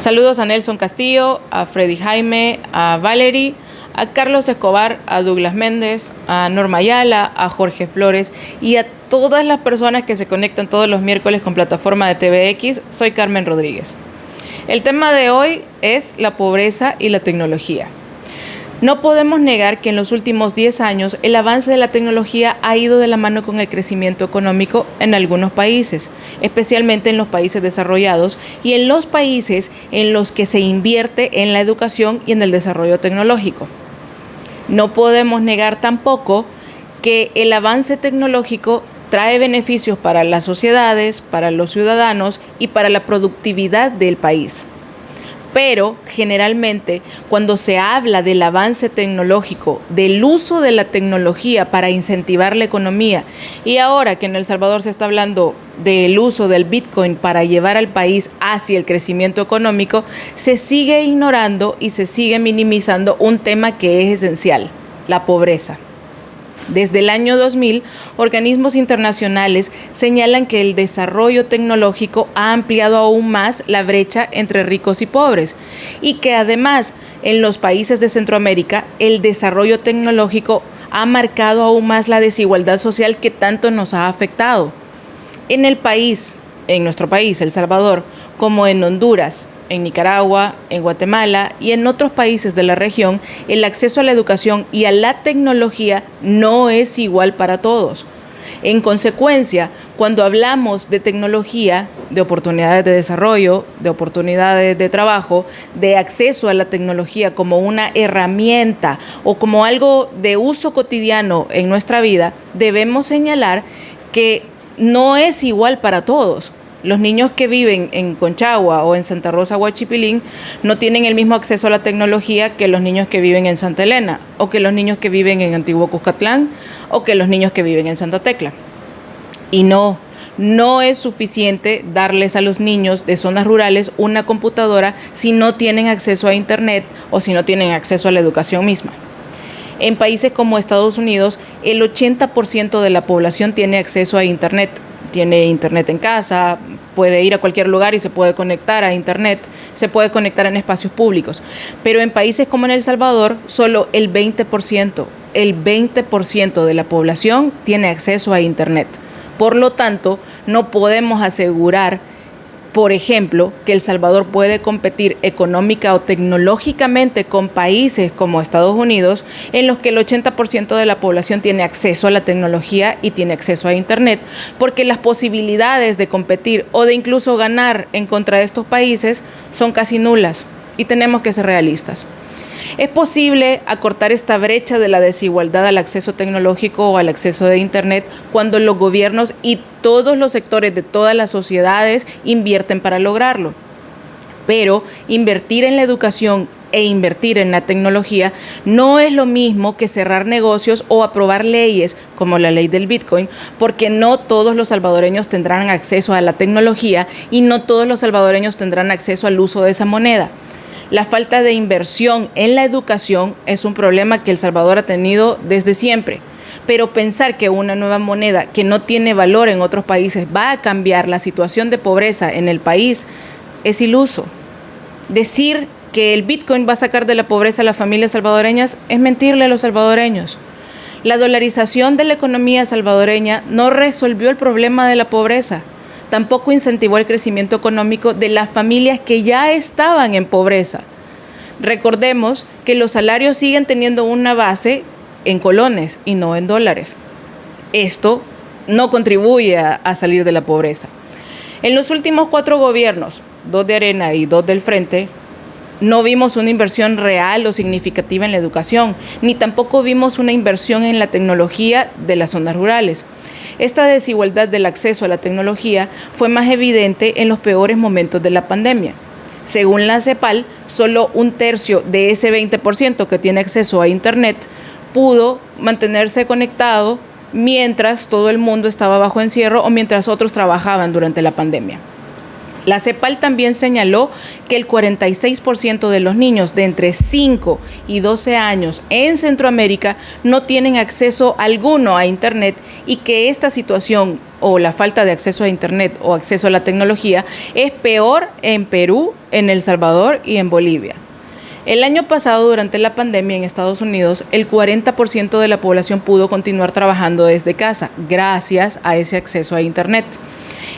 Saludos a Nelson Castillo, a Freddy Jaime, a Valerie, a Carlos Escobar, a Douglas Méndez, a Norma Ayala, a Jorge Flores y a todas las personas que se conectan todos los miércoles con plataforma de TVX. Soy Carmen Rodríguez. El tema de hoy es la pobreza y la tecnología. No podemos negar que en los últimos 10 años el avance de la tecnología ha ido de la mano con el crecimiento económico en algunos países, especialmente en los países desarrollados y en los países en los que se invierte en la educación y en el desarrollo tecnológico. No podemos negar tampoco que el avance tecnológico trae beneficios para las sociedades, para los ciudadanos y para la productividad del país. Pero generalmente cuando se habla del avance tecnológico, del uso de la tecnología para incentivar la economía, y ahora que en El Salvador se está hablando del uso del Bitcoin para llevar al país hacia el crecimiento económico, se sigue ignorando y se sigue minimizando un tema que es esencial: la pobreza. Desde el año 2000, organismos internacionales señalan que el desarrollo tecnológico ha ampliado aún más la brecha entre ricos y pobres y que además en los países de Centroamérica el desarrollo tecnológico ha marcado aún más la desigualdad social que tanto nos ha afectado. En nuestro país, El Salvador, como en Honduras, en Nicaragua, en Guatemala y en otros países de la región, el acceso a la educación y a la tecnología no es igual para todos. En consecuencia, cuando hablamos de tecnología, de oportunidades de desarrollo, de oportunidades de trabajo, de acceso a la tecnología como una herramienta o como algo de uso cotidiano en nuestra vida, debemos señalar que no es igual para todos. Los niños que viven en Conchagua o en Santa Rosa, Huachipilín, no tienen el mismo acceso a la tecnología que los niños que viven en Santa Elena, o que los niños que viven en Antiguo Cuscatlán, o que los niños que viven en Santa Tecla. Y no es suficiente darles a los niños de zonas rurales una computadora si no tienen acceso a Internet o si no tienen acceso a la educación misma. En países como Estados Unidos, el 80% de la población tiene acceso a Internet. Tiene Internet en casa, puede ir a cualquier lugar y se puede conectar a Internet, se puede conectar en espacios públicos. Pero en países como en El Salvador, solo el 20% de la población tiene acceso a Internet. Por lo tanto, no podemos asegurar, por ejemplo, que El Salvador puede competir económica o tecnológicamente con países como Estados Unidos, en los que el 80% de la población tiene acceso a la tecnología y tiene acceso a Internet, porque las posibilidades de competir o de incluso ganar en contra de estos países son casi nulas, y tenemos que ser realistas. ¿Es posible acortar esta brecha de la desigualdad al acceso tecnológico o al acceso de Internet cuando los gobiernos y todos los sectores de todas las sociedades invierten para lograrlo? Pero invertir en la educación e invertir en la tecnología no es lo mismo que cerrar negocios o aprobar leyes como la ley del Bitcoin, porque no todos los salvadoreños tendrán acceso a la tecnología y no todos los salvadoreños tendrán acceso al uso de esa moneda. La falta de inversión en la educación es un problema que El Salvador ha tenido desde siempre, pero pensar que una nueva moneda que no tiene valor en otros países va a cambiar la situación de pobreza en el país es iluso. Decir que el Bitcoin va a sacar de la pobreza a las familias salvadoreñas es mentirle a los salvadoreños. La dolarización de la economía salvadoreña no resolvió el problema de la pobreza. Tampoco incentivó el crecimiento económico de las familias que ya estaban en pobreza. Recordemos que los salarios siguen teniendo una base en colones y no en dólares. Esto no contribuye a salir de la pobreza. En los últimos 4 gobiernos, 2 de Arena y 2 del Frente, no vimos una inversión real o significativa en la educación, ni tampoco vimos una inversión en la tecnología de las zonas rurales. Esta desigualdad del acceso a la tecnología fue más evidente en los peores momentos de la pandemia. Según la CEPAL, solo 1/3 de ese 20% que tiene acceso a Internet pudo mantenerse conectado mientras todo el mundo estaba bajo encierro o mientras otros trabajaban durante la pandemia. La CEPAL también señaló que el 46% de los niños de entre 5 y 12 años en Centroamérica no tienen acceso alguno a Internet y que esta situación o la falta de acceso a Internet o acceso a la tecnología es peor en Perú, en El Salvador y en Bolivia. El año pasado, durante la pandemia en Estados Unidos, el 40% de la población pudo continuar trabajando desde casa, gracias a ese acceso a Internet.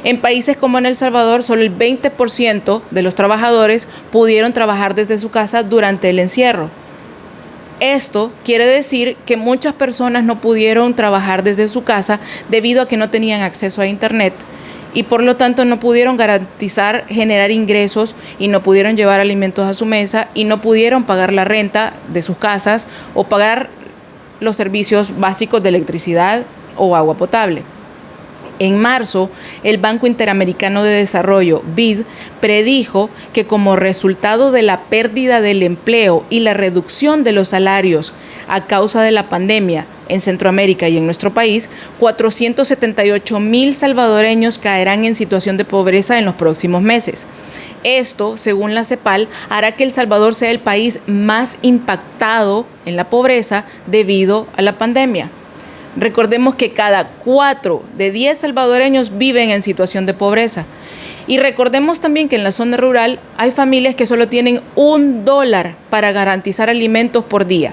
En países como en El Salvador, solo el 20% de los trabajadores pudieron trabajar desde su casa durante el encierro. Esto quiere decir que muchas personas no pudieron trabajar desde su casa debido a que no tenían acceso a Internet y por lo tanto no pudieron garantizar generar ingresos y no pudieron llevar alimentos a su mesa y no pudieron pagar la renta de sus casas o pagar los servicios básicos de electricidad o agua potable. En marzo, el Banco Interamericano de Desarrollo, BID, predijo que como resultado de la pérdida del empleo y la reducción de los salarios a causa de la pandemia en Centroamérica y en nuestro país, 478,000 salvadoreños caerán en situación de pobreza en los próximos meses. Esto, según la CEPAL, hará que El Salvador sea el país más impactado en la pobreza debido a la pandemia. Recordemos que cada 4 de 10 salvadoreños viven en situación de pobreza. Y recordemos también que en la zona rural hay familias que solo tienen $1 para garantizar alimentos por día.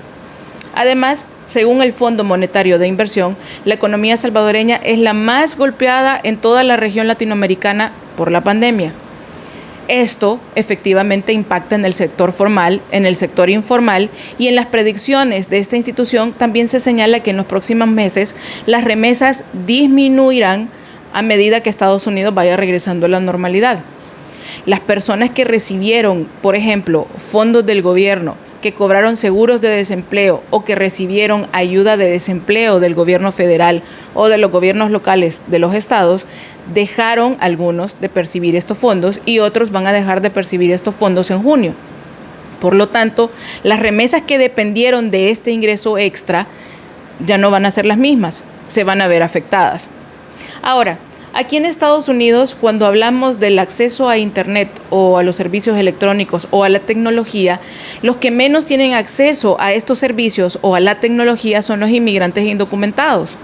Además, según el Fondo Monetario de Inversión, la economía salvadoreña es la más golpeada en toda la región latinoamericana por la pandemia. Esto efectivamente impacta en el sector formal, en el sector informal y en las predicciones de esta institución también se señala que en los próximos meses las remesas disminuirán a medida que Estados Unidos vaya regresando a la normalidad. Las personas que recibieron, por ejemplo, fondos del gobierno, que cobraron seguros de desempleo o que recibieron ayuda de desempleo del gobierno federal o de los gobiernos locales de los estados, dejaron algunos de percibir estos fondos y otros van a dejar de percibir estos fondos en junio. Por lo tanto, las remesas que dependieron de este ingreso extra ya no van a ser las mismas, se van a ver afectadas. Ahora, aquí en Estados Unidos, cuando hablamos del acceso a Internet o a los servicios electrónicos o a la tecnología, los que menos tienen acceso a estos servicios o a la tecnología son los inmigrantes indocumentados.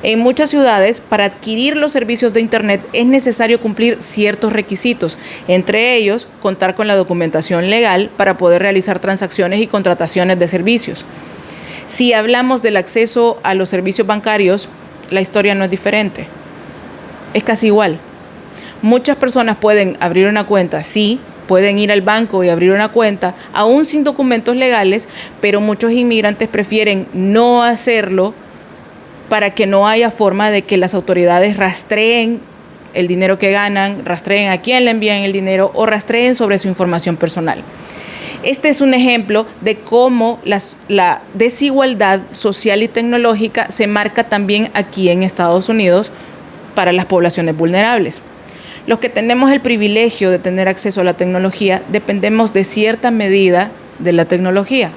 En muchas ciudades, para adquirir los servicios de Internet es necesario cumplir ciertos requisitos, entre ellos, contar con la documentación legal para poder realizar transacciones y contrataciones de servicios. Si hablamos del acceso a los servicios bancarios, la historia no es diferente. Es casi igual. Muchas personas pueden abrir una cuenta, sí, pueden ir al banco y abrir una cuenta, aún sin documentos legales, pero muchos inmigrantes prefieren no hacerlo para que no haya forma de que las autoridades rastreen el dinero que ganan, rastreen a quién le envían el dinero o rastreen sobre su información personal. Este es un ejemplo de cómo la desigualdad social y tecnológica se marca también aquí en Estados Unidos para las poblaciones vulnerables. Los que tenemos el privilegio de tener acceso a la tecnología dependemos de cierta medida de la tecnología.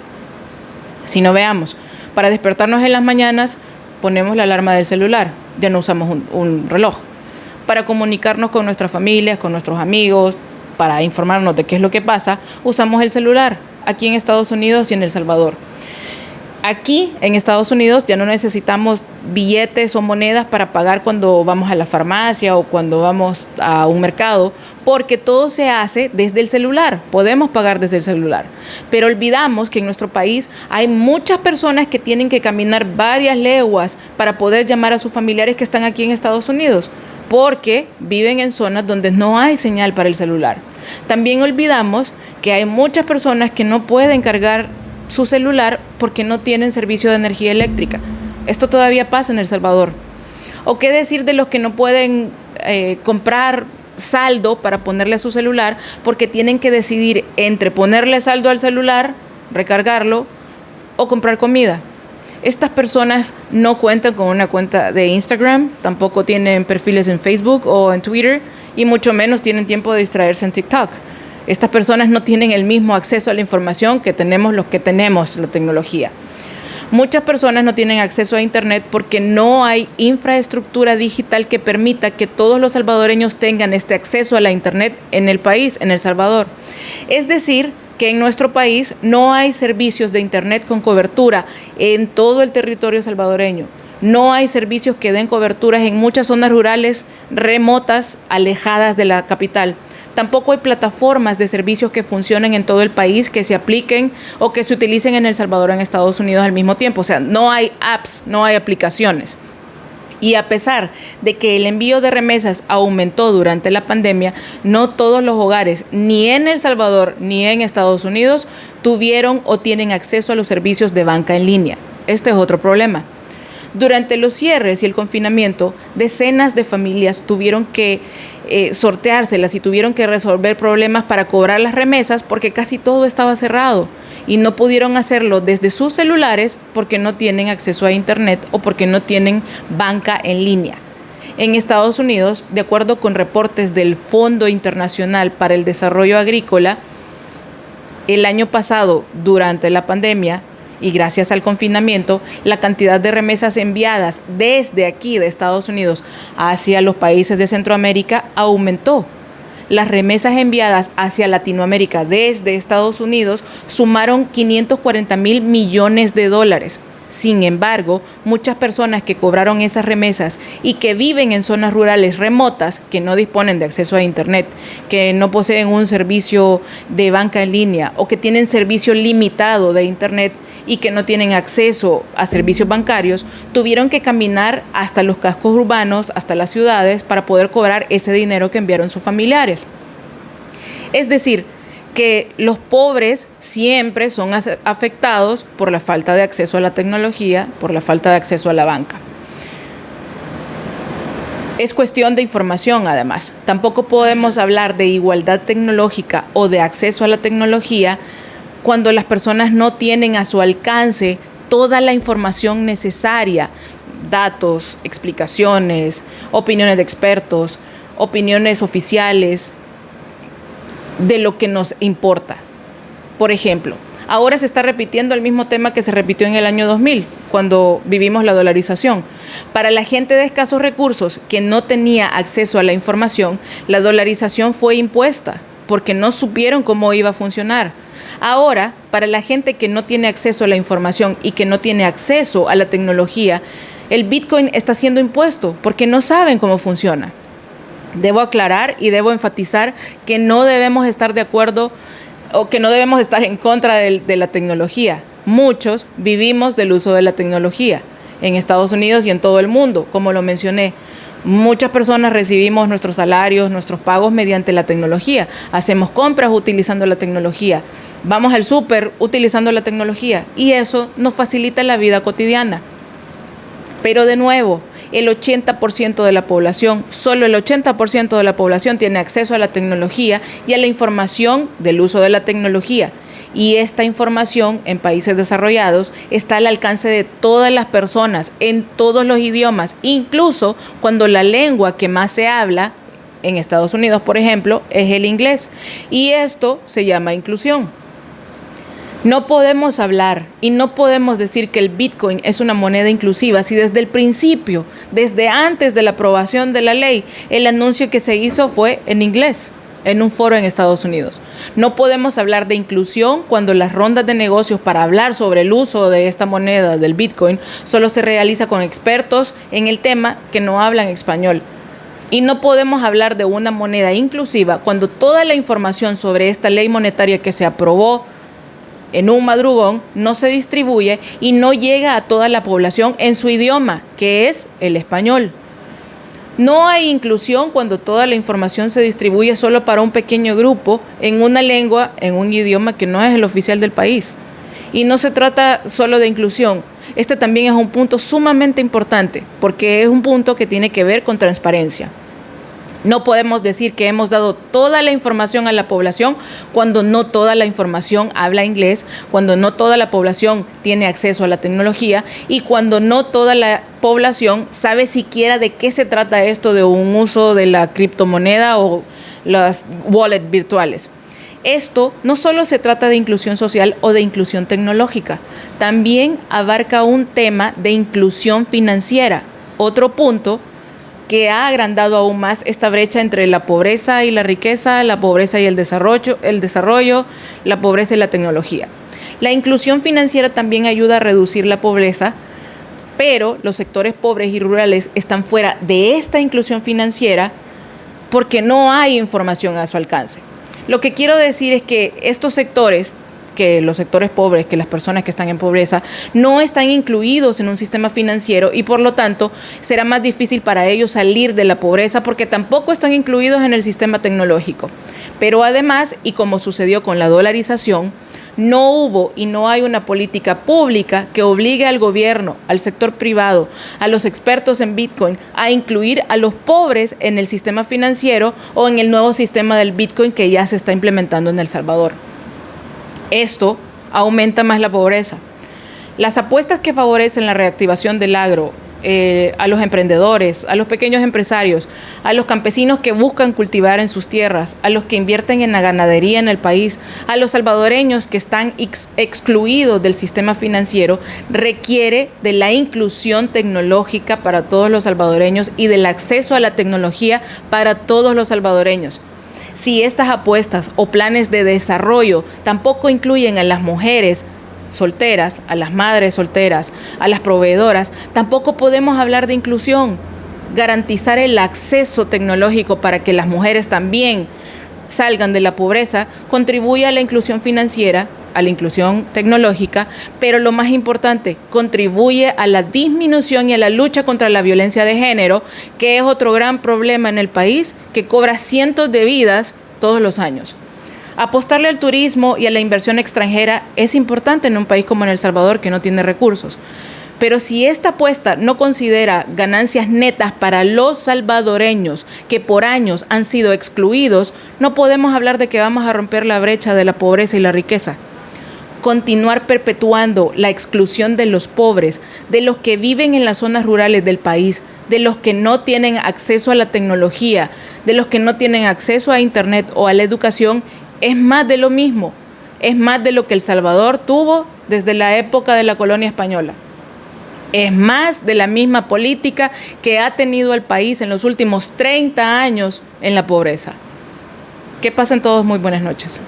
Si no, veamos, para despertarnos en las mañanas ponemos la alarma del celular, ya no usamos un reloj. Para comunicarnos con nuestras familias, con nuestros amigos, para informarnos de qué es lo que pasa, usamos el celular, aquí en Estados Unidos y en El Salvador. Aquí en Estados Unidos ya no necesitamos billetes o monedas para pagar cuando vamos a la farmacia o cuando vamos a un mercado, porque todo se hace desde el celular, podemos pagar desde el celular. Pero olvidamos que en nuestro país hay muchas personas que tienen que caminar varias leguas para poder llamar a sus familiares que están aquí en Estados Unidos, porque viven en zonas donde no hay señal para el celular. También olvidamos que hay muchas personas que no pueden cargar su celular porque no tienen servicio de energía eléctrica. Esto todavía pasa en El Salvador. ¿O qué decir de los que no pueden comprar saldo para ponerle a su celular porque tienen que decidir entre ponerle saldo al celular, recargarlo o comprar comida? Estas personas no cuentan con una cuenta de Instagram, tampoco tienen perfiles en Facebook o en Twitter y mucho menos tienen tiempo de distraerse en TikTok. Estas personas no tienen el mismo acceso a la información que tenemos los que tenemos la tecnología. Muchas personas no tienen acceso a Internet porque no hay infraestructura digital que permita que todos los salvadoreños tengan este acceso a la Internet en el país, en El Salvador. Es decir, que en nuestro país no hay servicios de Internet con cobertura en todo el territorio salvadoreño. No hay servicios que den coberturas en muchas zonas rurales remotas, alejadas de la capital. Tampoco hay plataformas de servicios que funcionen en todo el país, que se apliquen o que se utilicen en El Salvador o en Estados Unidos al mismo tiempo. O sea, no hay apps, no hay aplicaciones. Y a pesar de que el envío de remesas aumentó durante la pandemia, no todos los hogares, ni en El Salvador ni en Estados Unidos, tuvieron o tienen acceso a los servicios de banca en línea. Este es otro problema. Durante los cierres y el confinamiento, decenas de familias tuvieron que sorteárselas y tuvieron que resolver problemas para cobrar las remesas porque casi todo estaba cerrado y no pudieron hacerlo desde sus celulares porque no tienen acceso a Internet o porque no tienen banca en línea. En Estados Unidos, de acuerdo con reportes del Fondo Internacional para el Desarrollo Agrícola, el año pasado, durante la pandemia, y gracias al confinamiento, la cantidad de remesas enviadas desde aquí de Estados Unidos hacia los países de Centroamérica aumentó. Las remesas enviadas hacia Latinoamérica desde Estados Unidos sumaron 540,000 millones de dólares. Sin embargo, muchas personas que cobraron esas remesas y que viven en zonas rurales remotas, que no disponen de acceso a Internet, que no poseen un servicio de banca en línea o que tienen servicio limitado de Internet y que no tienen acceso a servicios bancarios, tuvieron que caminar hasta los cascos urbanos, hasta las ciudades, para poder cobrar ese dinero que enviaron sus familiares. Es decir, que los pobres siempre son afectados por la falta de acceso a la tecnología, por la falta de acceso a la banca. Es cuestión de información, además. Tampoco podemos hablar de igualdad tecnológica o de acceso a la tecnología cuando las personas no tienen a su alcance toda la información necesaria, datos, explicaciones, opiniones de expertos, opiniones oficiales, de lo que nos importa. Por ejemplo, ahora se está repitiendo el mismo tema que se repitió en el año 2000, cuando vivimos la dolarización. Para la gente de escasos recursos que no tenía acceso a la información, la dolarización fue impuesta porque no supieron cómo iba a funcionar. Ahora, para la gente que no tiene acceso a la información y que no tiene acceso a la tecnología, el Bitcoin está siendo impuesto porque no saben cómo funciona. Debo aclarar y debo enfatizar que no debemos estar de acuerdo o que no debemos estar en contra de la tecnología. Muchos vivimos del uso de la tecnología en Estados Unidos y en todo el mundo, como lo mencioné. Muchas personas recibimos nuestros salarios, nuestros pagos mediante la tecnología. Hacemos compras utilizando la tecnología. Vamos al súper utilizando la tecnología y eso nos facilita la vida cotidiana. Pero de nuevo, el 80% de la población, solo el 80% de la población tiene acceso a la tecnología y a la información del uso de la tecnología. Y esta información en países desarrollados está al alcance de todas las personas, en todos los idiomas, incluso cuando la lengua que más se habla, en Estados Unidos, por ejemplo, es el inglés. Y esto se llama inclusión. No podemos hablar y no podemos decir que el Bitcoin es una moneda inclusiva si desde el principio, desde antes de la aprobación de la ley, el anuncio que se hizo fue en inglés, en un foro en Estados Unidos. No podemos hablar de inclusión cuando las rondas de negocios para hablar sobre el uso de esta moneda, del Bitcoin, solo se realiza con expertos en el tema que no hablan español. Y no podemos hablar de una moneda inclusiva cuando toda la información sobre esta ley monetaria que se aprobó en un madrugón no se distribuye y no llega a toda la población en su idioma, que es el español. No hay inclusión cuando toda la información se distribuye solo para un pequeño grupo en una lengua, en un idioma que no es el oficial del país. Y no se trata solo de inclusión. Este también es un punto sumamente importante porque es un punto que tiene que ver con transparencia. No podemos decir que hemos dado toda la información a la población cuando no toda la información habla inglés, cuando no toda la población tiene acceso a la tecnología y cuando no toda la población sabe siquiera de qué se trata esto de un uso de la criptomoneda o las wallets virtuales. Esto no solo se trata de inclusión social o de inclusión tecnológica, también abarca un tema de inclusión financiera, otro punto que ha agrandado aún más esta brecha entre la pobreza y la riqueza, la pobreza y el desarrollo, la pobreza y la tecnología. La inclusión financiera también ayuda a reducir la pobreza, pero los sectores pobres y rurales están fuera de esta inclusión financiera porque no hay información a su alcance. Lo que quiero decir es que estos sectores, que los sectores pobres, que las personas que están en pobreza, no están incluidos en un sistema financiero y por lo tanto será más difícil para ellos salir de la pobreza porque tampoco están incluidos en el sistema tecnológico. Pero además, y como sucedió con la dolarización, no hubo y no hay una política pública que obligue al gobierno, al sector privado, a los expertos en Bitcoin a incluir a los pobres en el sistema financiero o en el nuevo sistema del Bitcoin que ya se está implementando en El Salvador. Esto aumenta más la pobreza. Las apuestas que favorecen la reactivación del agro, a los emprendedores, a los pequeños empresarios, a los campesinos que buscan cultivar en sus tierras, a los que invierten en la ganadería en el país, a los salvadoreños que están excluidos del sistema financiero, requiere de la inclusión tecnológica para todos los salvadoreños y del acceso a la tecnología para todos los salvadoreños. Si estas apuestas o planes de desarrollo tampoco incluyen a las mujeres solteras, a las madres solteras, a las proveedoras, tampoco podemos hablar de inclusión. Garantizar el acceso tecnológico para que las mujeres también salgan de la pobreza contribuye a la inclusión financiera, a la inclusión tecnológica, pero lo más importante, contribuye a la disminución y a la lucha contra la violencia de género, que es otro gran problema en el país que cobra cientos de vidas todos los años. Apostarle al turismo y a la inversión extranjera es importante en un país como en El Salvador que no tiene recursos. Pero si esta apuesta no considera ganancias netas para los salvadoreños que por años han sido excluidos, no podemos hablar de que vamos a romper la brecha de la pobreza y la riqueza. Continuar perpetuando la exclusión de los pobres, de los que viven en las zonas rurales del país, de los que no tienen acceso a la tecnología, de los que no tienen acceso a Internet o a la educación, es más de lo mismo, es más de lo que El Salvador tuvo desde la época de la colonia española. Es más de la misma política que ha tenido el país en los últimos 30 años en la pobreza. Que pasen todos muy buenas noches.